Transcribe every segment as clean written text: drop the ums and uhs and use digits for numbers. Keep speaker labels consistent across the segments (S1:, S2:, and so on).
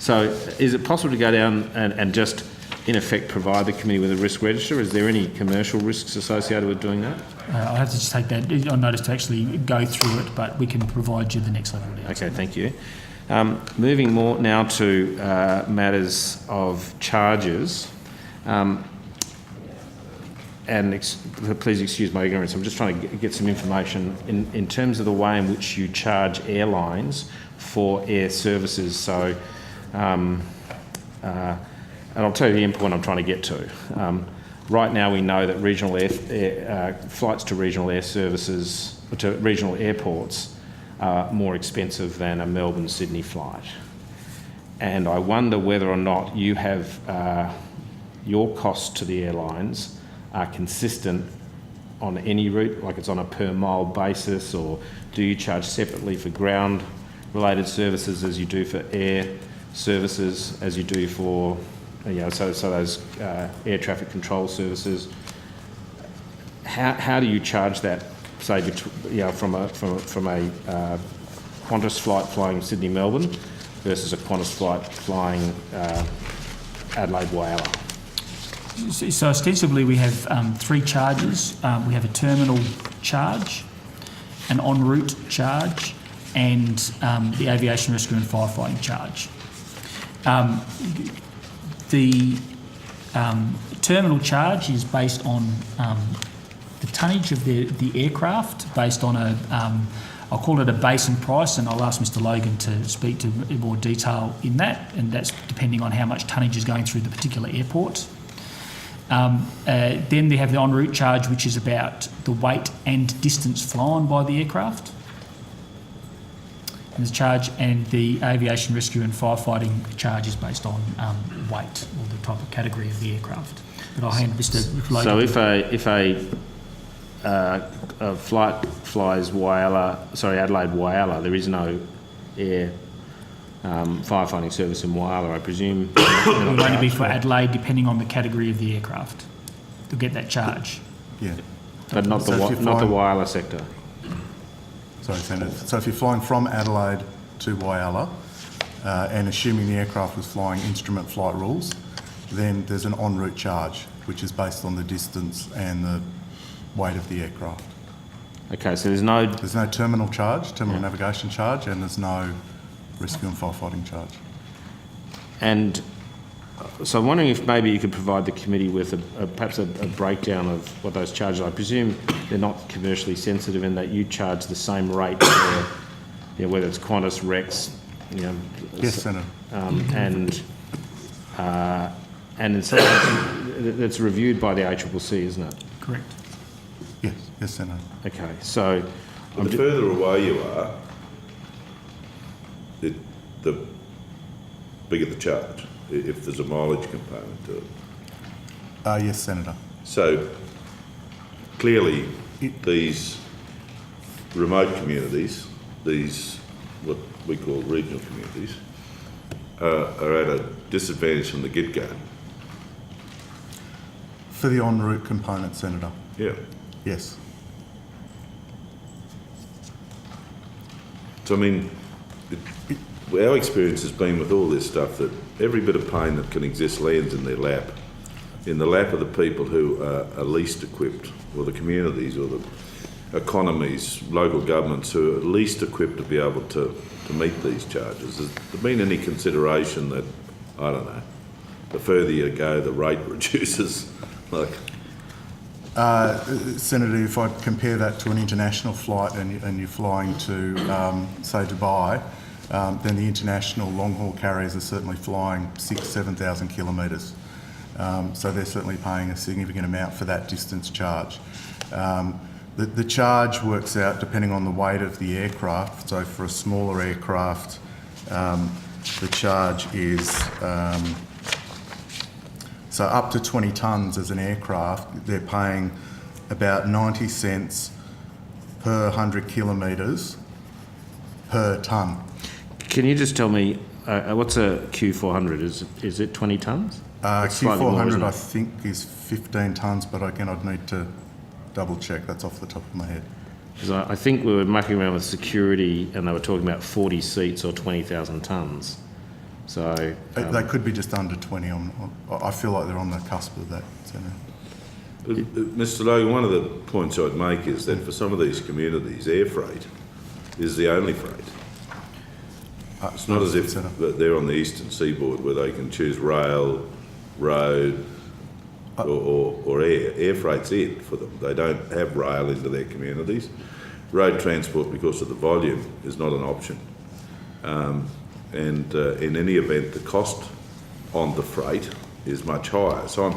S1: So is it possible to go down and just, in effect, provide the committee with a risk register? Is there any commercial risks associated with doing that?
S2: I'll have to just take that on notice to actually go through it, but we can provide you the next level of detail.
S1: Okay, thank you. Moving more now to matters of charges. Please excuse my ignorance, I'm just trying to get some information in terms of the way in which you charge airlines for air services. So, and I'll tell you the end point I'm trying to get to. Right now we know that regional flights to regional air services, to regional airports, are more expensive than a Melbourne-Sydney flight. And I wonder whether or not you have your costs to the airlines are consistent on any route, like it's on a per mile basis, or do you charge separately for ground related services as you do for air services, as you do for, so those air traffic control services? How do you charge that, say, from a Qantas flight flying Sydney Melbourne versus a Qantas flight flying Adelaide Whyalla?
S2: So ostensibly we have three charges. We have a terminal charge, an en route charge, and the aviation rescue and firefighting charge. The terminal charge is based on the tonnage of the aircraft, based on I'll call it a basin price, and I'll ask Mr. Logan to speak to more detail in that, and that's depending on how much tonnage is going through the particular airport. Then they have the en route charge, which is about the weight and distance flown by the aircraft. And the aviation rescue and firefighting charge is based on weight, or the type of category of the aircraft. But I'll hand Mr. Logan.
S1: So if a flight flies Adelaide Whyalla, there is no air firefighting service in Whyalla, I presume.
S2: It will only be for Adelaide, depending on the category of the aircraft. They'll get that charge.
S3: Yeah.
S1: But not the Whyalla sector.
S3: Sorry, Senator. So if you're flying from Adelaide to Whyalla, and assuming the aircraft was flying instrument flight rules, then there's an en route charge, which is based on the distance and the weight of the aircraft.
S1: Okay, so there's no
S3: terminal charge, terminal navigation charge, and there's no rescue and firefighting charge.
S1: And so I'm wondering if maybe you could provide the committee with perhaps a breakdown of what those charges are. I presume they're not commercially sensitive in that you charge the same rate for, whether it's Qantas, Rex,
S3: Yes, Senator.
S1: And in some cases, that's reviewed by the ACCC, isn't it?
S2: Correct.
S3: Yes, Senator.
S1: Okay, so
S4: the further away you are, the bigger the charge, if there's a mileage component to it.
S3: Yes, Senator.
S4: So clearly these remote communities, these what we call regional communities, are at a disadvantage from the get-go.
S3: For the en route component, Senator?
S4: Yeah.
S3: Yes.
S4: So I mean, our experience has been with all this stuff that every bit of pain that can exist lands in their lap, in the lap of the people who are least equipped, or the communities, or the economies, local governments who are least equipped to be able to meet these charges. Has there been any consideration that, I don't know, the further you go, the rate reduces?
S3: Senator, if I compare that to an international flight and you're flying to, say, Dubai, then the international long-haul carriers are certainly flying 6,000-7,000 kilometres. So they're certainly paying a significant amount for that distance charge. The charge works out depending on the weight of the aircraft. So for a smaller aircraft, the charge is so up to 20 tonnes as an aircraft, they're paying about 90 cents per 100 kilometres per tonne.
S1: Can you just tell me what's a Q400? Is it 20 tonnes?
S3: Q400 I think is 15 tonnes, but again I'd need to double check. That's off the top of my head.
S1: Because I think we were mucking around with security and they were talking about 40 seats or 20,000 tonnes. So
S3: They could be just under 20. I feel like they're on the cusp of that, Senator.
S4: But, Mr. Logan, one of the points I'd make is that for some of these communities, air freight is the only freight. It's not as if they're on the eastern seaboard where they can choose rail, road, or air. Air freight's it for them. They don't have rail into their communities. Road transport, because of the volume, is not an option. And in any event, the cost on the freight is much higher. So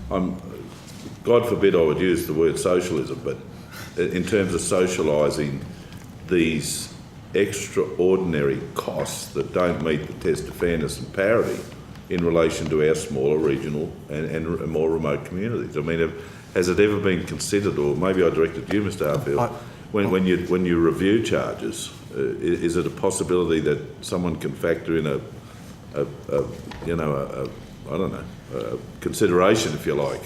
S4: I'm God forbid I would use the word socialism, but in terms of socialising these extraordinary costs that don't meet the test of fairness and parity in relation to our smaller regional and more remote communities. I mean, has it ever been considered, or maybe I direct it to you, Mr. Harfield, when you review charges, is it a possibility that someone can factor in a consideration, if you like?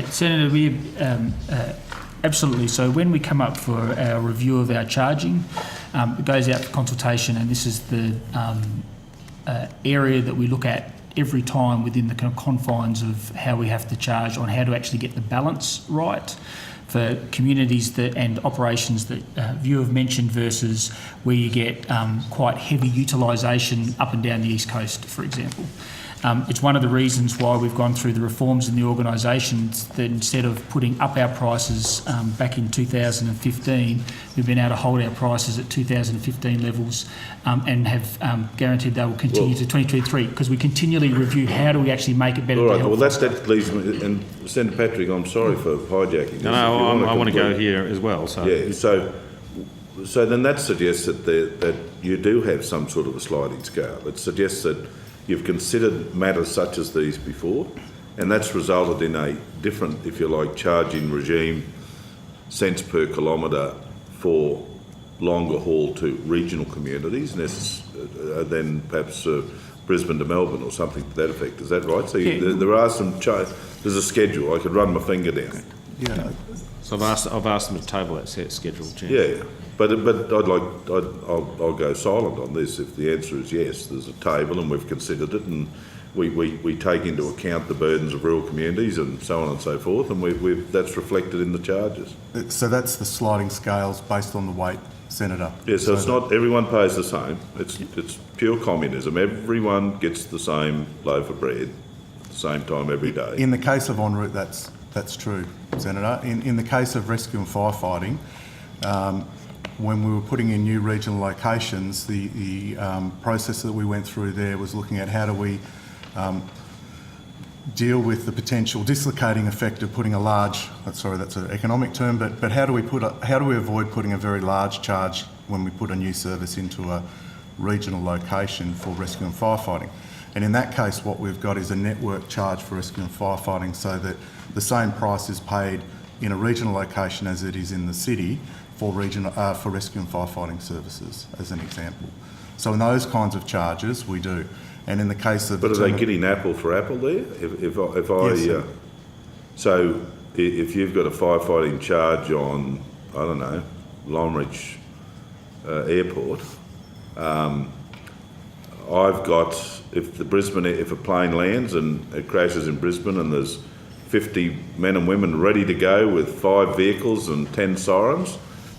S2: Senator, we absolutely. So when we come up for our review of our charging, it goes out for consultation, and this is the area that we look at every time within the confines of how we have to charge on how to actually get the balance right for communities and operations that you have mentioned versus where you get quite heavy utilisation up and down the East Coast, for example. It's one of the reasons why we've gone through the reforms in the organisations that instead of putting up our prices back in 2015, we've been able to hold our prices at 2015 levels and have guaranteed they will continue to 2023 because we continually review how do we actually make it better.
S4: All right, well that leads me, and Senator Patrick, I'm sorry for hijacking this.
S1: No, I want to go here as well. So
S4: yeah, so then that suggests that you do have some sort of a sliding scale. It suggests that you've considered matters such as these before, and that's resulted in a different, if you like, charging regime, cents per kilometre for longer haul to regional communities than perhaps Brisbane to Melbourne or something to that effect. Is that right? So there are some there's a schedule. I could run my finger down.
S3: Yeah.
S1: So I've asked them to table that set schedule, Chair.
S4: Yeah. But I'll go silent on this if the answer is yes. There's a table and we've considered it, and we take into account the burdens of rural communities and so on and so forth, and that's reflected in the charges.
S3: So that's the sliding scales based on the weight, Senator.
S4: Yeah. So it's not everyone pays the same. It's pure communism. Everyone gets the same loaf of bread at the same time every day.
S3: In the case of en route, that's true, Senator. In the case of rescue and firefighting. When we were putting in new regional locations, the process that we went through there was looking at how do we deal with the potential dislocating effect of putting a large, that's an economic term, but how do we avoid putting a very large charge when we put a new service into a regional location for rescue and firefighting? And in that case, what we've got is a network charge for rescue and firefighting so that the same price is paid in a regional location as it is in the city for rescue and firefighting services, as an example. So in those kinds of charges, we do. And in the case of...
S4: But are they getting apple for apple there?
S3: Yes,
S4: so if you've got a firefighting charge on, I don't know, Longreach Airport, I've got, if a plane lands and it crashes in Brisbane and there's 50 men and women ready to go with 5 vehicles and 10 sirens,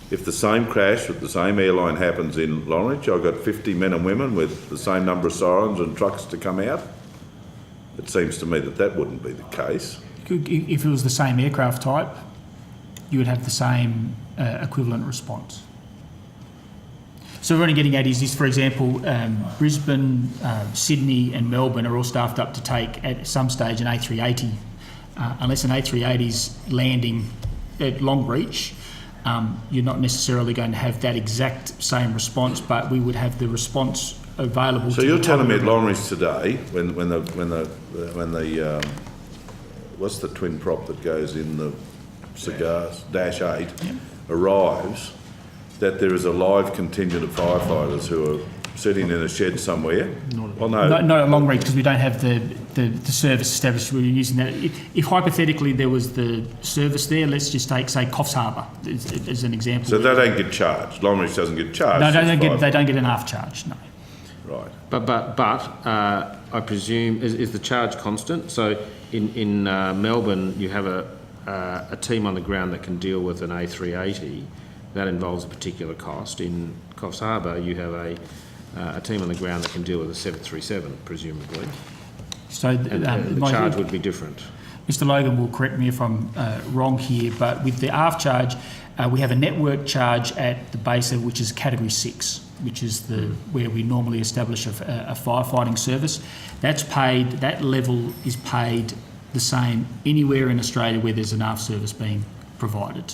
S4: if the same crash with the same airline happens in Longreach, I've got 50 men and women with the same number of sirens and trucks to come out. It seems to me that wouldn't be the case.
S2: If it was the same aircraft type, you would have the same equivalent response. So what I'm getting at is this, for example, Brisbane, Sydney and Melbourne are all staffed up to take at some stage an A380. Unless an A380 is landing at Longreach, you're not necessarily going to have that exact same response, but we would have the response available.
S4: So you're telling me at Longreach today, when the what's the twin prop that goes in the cigars, Dash 8, arrives, that there is a live contingent of firefighters who are sitting in a shed somewhere?
S2: Well, no. Not at Longreach because we don't have the service established. We're using that. If hypothetically there was the service there, let's just take, say, Coffs Harbour as an example.
S4: So they don't get charged? Longreach doesn't get charged?
S2: No, they don't get an half charge, no.
S4: Right.
S1: But I presume, is the charge constant? So in Melbourne, you have a team on the ground that can deal with an A380. That involves a particular cost. In Coffs Harbour, you have a team on the ground that can deal with a 737, presumably.
S2: So
S1: And the charge would be different.
S2: Mr. Logan will correct me if I'm wrong here, but with the aft charge, we have a network charge at the base level, which is category 6, which is where we normally establish a firefighting service. That level is paid the same anywhere in Australia where there's an aft service being provided.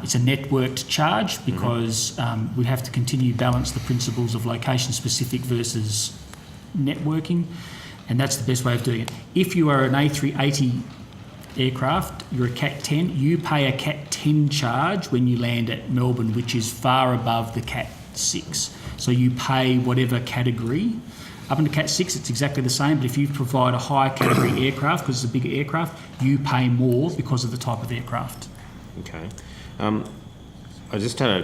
S2: It's a networked charge because we have to continue to balance the principles of location specific versus networking, and that's the best way of doing it. If you are an A380 aircraft, you're a Cat 10, you pay a Cat 10 charge when you land at Melbourne, which is far above the Cat 6. So you pay whatever category. Up into Cat 6, it's exactly the same, but if you provide a higher category aircraft, because it's a bigger aircraft, you pay more because of the type of aircraft.
S1: Okay. I just had a